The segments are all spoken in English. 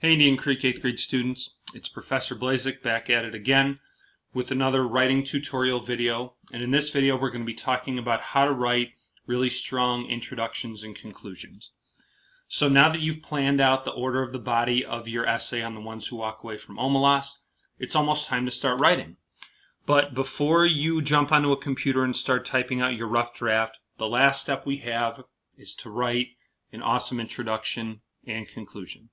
Hey Indian Creek 8th grade students, it's Professor Blazek back at it again with another writing tutorial video. And in this video we're going to be talking about how to write really strong introductions and conclusions. So now that you've planned out the order of the body of your essay on the ones who walk away from Omelas, it's almost time to start writing. But before you jump onto a computer and start typing out your rough draft, the last step we have is to write an awesome introduction and conclusion.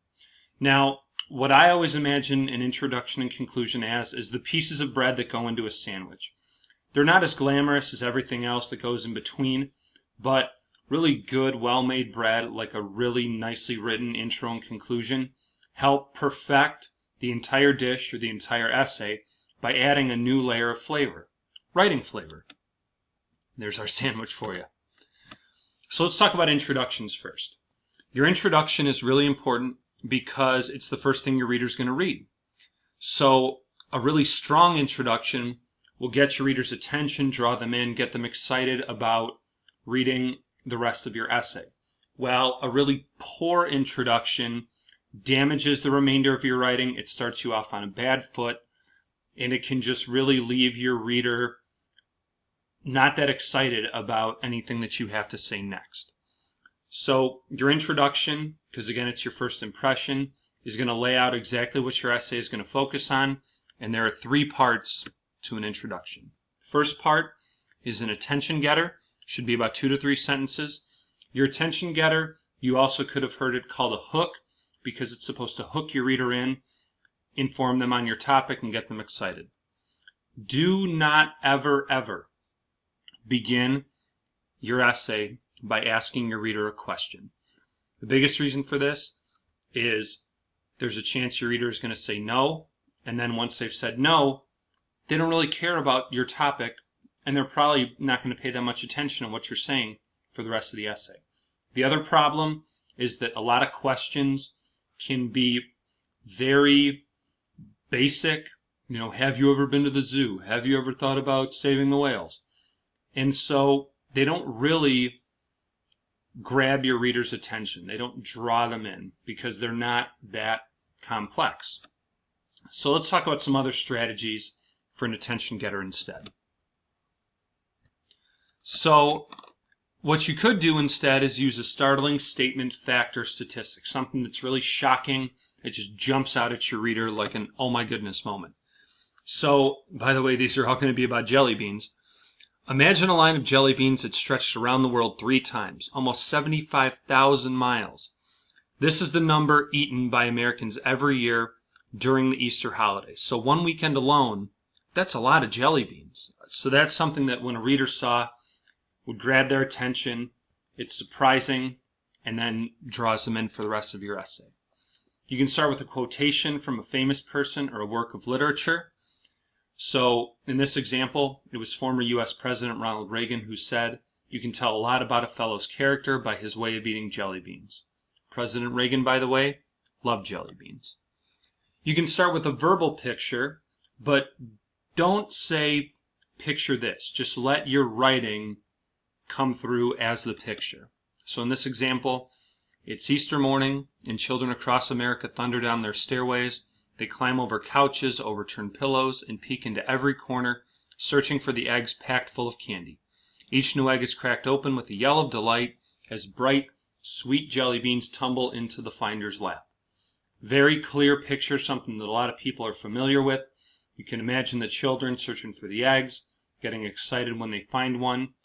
Now, what I always imagine an introduction and conclusion as is the pieces of bread that go into a sandwich. They're not as glamorous as everything else that goes in between, but really good, well-made bread, like a really nicely written intro and conclusion, help perfect the entire dish or the entire essay by adding a new layer of flavor, writing flavor. There's our sandwich for you. So let's talk about introductions first. Your introduction is really important because it's the first thing your reader's going to read. So a really strong introduction will get your reader's attention, draw them in, get them excited about reading the rest of your essay. While a really poor introduction damages the remainder of your writing, it starts you off on a bad foot, and it can just really leave your reader not that excited about anything that you have to say next. So your introduction, because again it's your first impression, is going to lay out exactly what your essay is going to focus on, and there are three parts to an introduction. First part is an attention getter, should be about 2 to 3 sentences. Your attention getter, you also could have heard it called a hook, because it's supposed to hook your reader in, inform them on your topic, and get them excited. Do not ever begin your essay by asking your reader a question. The biggest reason for this is there's a chance your reader is going to say no, and then once they've said no, they don't really care about your topic, and they're probably not going to pay that much attention to what you're saying for the rest of the essay. The other problem is that a lot of questions can be very basic. You know, have you ever been to the zoo? Have you ever thought about saving the whales? And so they don't really grab your reader's attention. They don't draw them in because they're not that complex. So let's talk about some other strategies for an attention getter instead. So what you could do instead is use a startling statement, fact, or statistic, something that's really shocking. It just jumps out at your reader like an oh my goodness moment. So, by the way, these are all going to be about jelly beans. Imagine a line of jelly beans that stretched around the world 3 times, almost 75,000 miles. This is the number eaten by Americans every year during the Easter holiday. So one weekend alone, that's a lot of jelly beans. So that's something that when a reader saw would grab their attention, it's surprising, and then draws them in for the rest of your essay. You can start with a quotation from a famous person or a work of literature. So in this example, it was former U.S. President Ronald Reagan who said, "You can tell a lot about a fellow's character by his way of eating jelly beans." President Reagan, by the way, loved jelly beans. You can start with a verbal picture, but don't say, picture this. Just let your writing come through as the picture. So in this example, it's Easter morning, and children across America thunder down their stairways. They climb over couches, overturn pillows, and peek into every corner, searching for the eggs packed full of candy. Each new egg is cracked open with a yell of delight as bright, sweet jelly beans tumble into the finder's lap. Very clear picture, something that a lot of people are familiar with. You can imagine the children searching for the eggs, getting excited when they find one,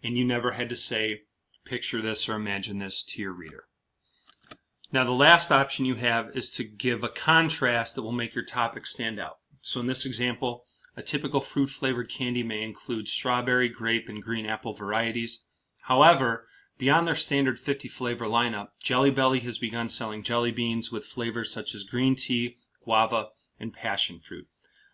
and you never had to say, picture this or imagine this to your reader. Now the last option you have is to give a contrast that will make your topic stand out. So in this example, a typical fruit-flavored candy may include strawberry, grape, and green apple varieties. However, beyond their standard 50-flavor lineup, Jelly Belly has begun selling jelly beans with flavors such as green tea, guava, and passion fruit.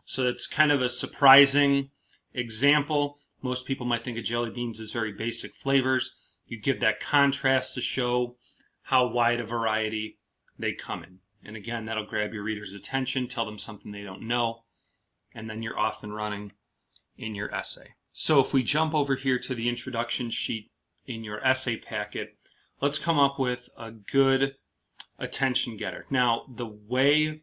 So it's kind of a surprising example. Most people might think of jelly beans as very basic flavors. You give that contrast to show how wide a variety they come in. And again, that'll grab your reader's attention, tell them something they don't know, and then you're off and running in your essay. So if we jump over here to the introduction sheet in your essay packet, let's come up with a good attention getter. Now, the way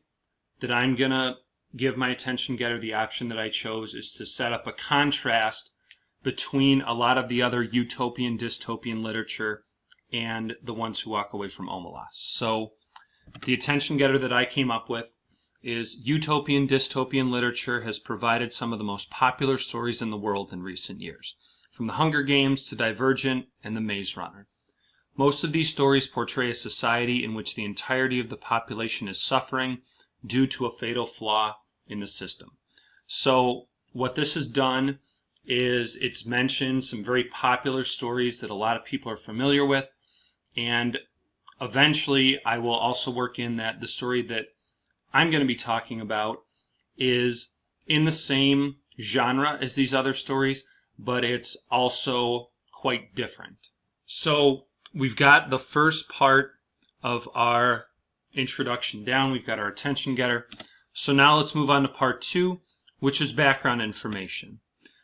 that I'm going to give my attention getter, the option that I chose, is to set up a contrast between a lot of the other utopian, dystopian literature and the ones who walk away from Omelas. So the attention getter that I came up with is utopian, dystopian literature has provided some of the most popular stories in the world in recent years, from The Hunger Games to Divergent and The Maze Runner. Most of these stories portray a society in which the entirety of the population is suffering due to a fatal flaw in the system. So what this has done is it's mentioned some very popular stories that a lot of people are familiar with, and eventually I will also work in that the story that I'm going to be talking about is in the same genre as these other stories, but it's also quite different. So we've got the first part of our introduction down. We've got our attention getter. So now let's move on to part 2, which is background information.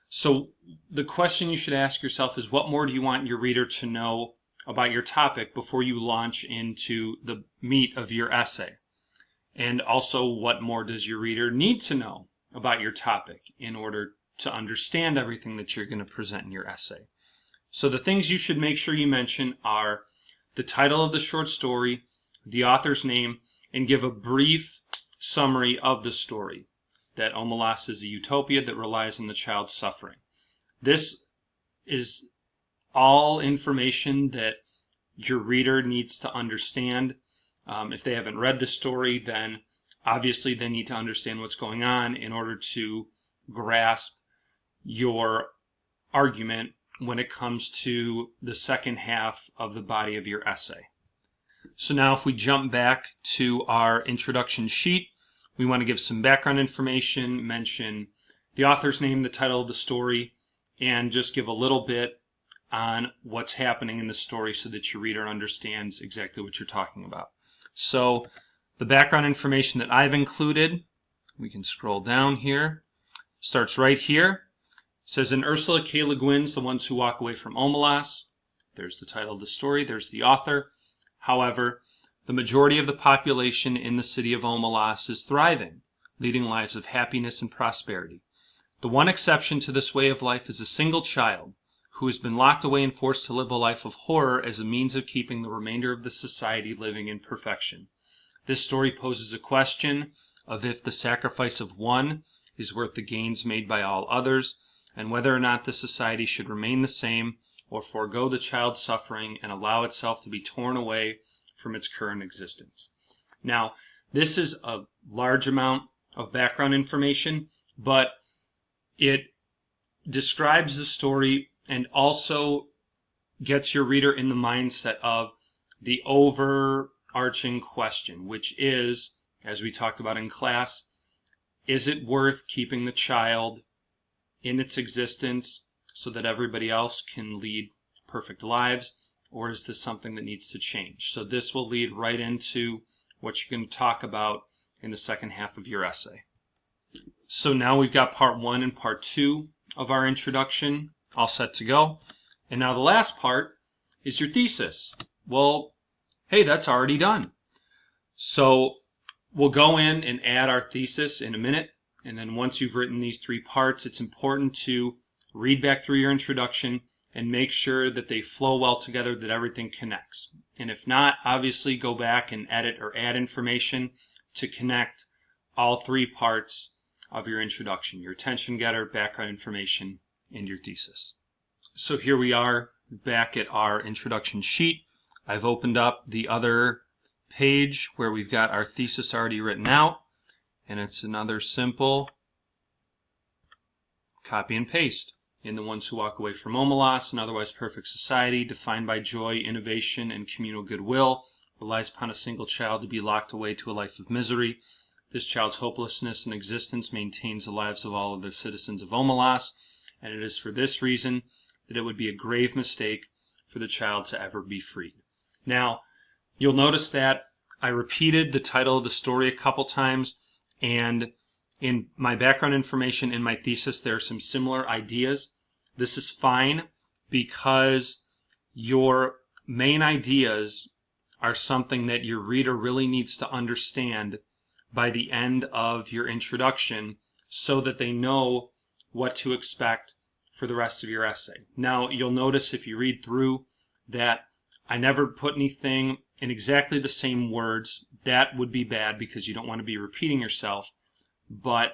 So the question you should ask yourself is, what more do you want your reader to know about your topic before you launch into the meat of your essay? And also, what more does your reader need to know about your topic in order to understand everything that you're going to present in your essay? So the things you should make sure you mention are the title of the short story, the author's name, and give a brief summary of the story, that Omelas is a utopia that relies on the child's suffering. This is all information that your reader needs to understand. If they haven't read the story, then obviously they need to understand what's going on in order to grasp your argument when it comes to the second half of the body of your essay. So now if we jump back to our introduction sheet, we want to give some background information, mention the author's name, the title of the story, and just give a little bit on what's happening in the story so that your reader understands exactly what you're talking about. So the background information that I've included, we can scroll down here, starts right here. It says, in Ursula K. Le Guin's The Ones Who Walk Away from Omelas. There's the title of the story, there's the author. However, the majority of the population in the city of Omelas is thriving, leading lives of happiness and prosperity. The one exception to this way of life is a single child who has been locked away and forced to live a life of horror as a means of keeping the remainder of the society living in perfection. This story poses a question of if the sacrifice of one is worth the gains made by all others, and whether or not the society should remain the same or forego the child's suffering and allow itself to be torn away from its current existence. Now, this is a large amount of background information, but it describes the story and also gets your reader in the mindset of the overarching question, which is, as we talked about in class, is it worth keeping the child in its existence so that everybody else can lead perfect lives, or is this something that needs to change? So this will lead right into what you're going to talk about in the second half of your essay. So now we've got part 1 and part 2 of our introduction all set to go. And now the last part is your thesis. Well, hey, that's already done. So we'll go in and add our thesis in a minute. And then once you've written these 3 parts, it's important to read back through your introduction and make sure that they flow well together, that everything connects. And if not, obviously go back and edit or add information to connect all 3 parts of your introduction: your attention getter, background information, and your thesis. So here we are back at our introduction sheet. I've opened up the other page where we've got our thesis already written out, and it's another simple copy and paste. In The Ones Who Walk Away from Omelas, an otherwise perfect society defined by joy, innovation, and communal goodwill relies upon a single child to be locked away to a life of misery. This child's hopelessness in existence maintains the lives of all other citizens of Omelas, and it is for this reason that it would be a grave mistake for the child to ever be freed. Now, you'll notice that I repeated the title of the story a couple times, and in my background information in my thesis there are some similar ideas. This is fine because your main ideas are something that your reader really needs to understand by the end of your introduction so that they know what to expect for the rest of your essay. Now, you'll notice if you read through that I never put anything in exactly the same words. That would be bad because you don't want to be repeating yourself, but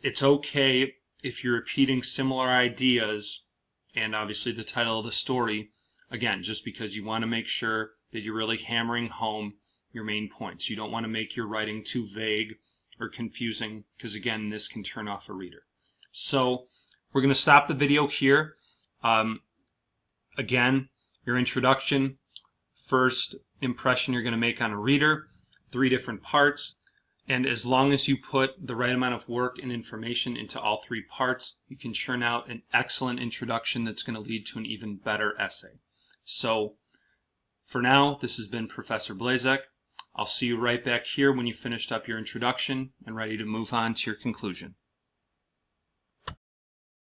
it's okay if you're repeating similar ideas and obviously the title of the story, again, just because you want to make sure that you're really hammering home your main points. You don't want to make your writing too vague or confusing because, again, this can turn off a reader. So we're going to stop the video here. Again, your introduction, first impression you're going to make on a reader, 3 different parts. And as long as you put the right amount of work and information into all 3 parts, you can churn out an excellent introduction that's going to lead to an even better essay. So for now, this has been Professor Blazek. I'll see you right back here when you finished up your introduction and ready to move on to your conclusion.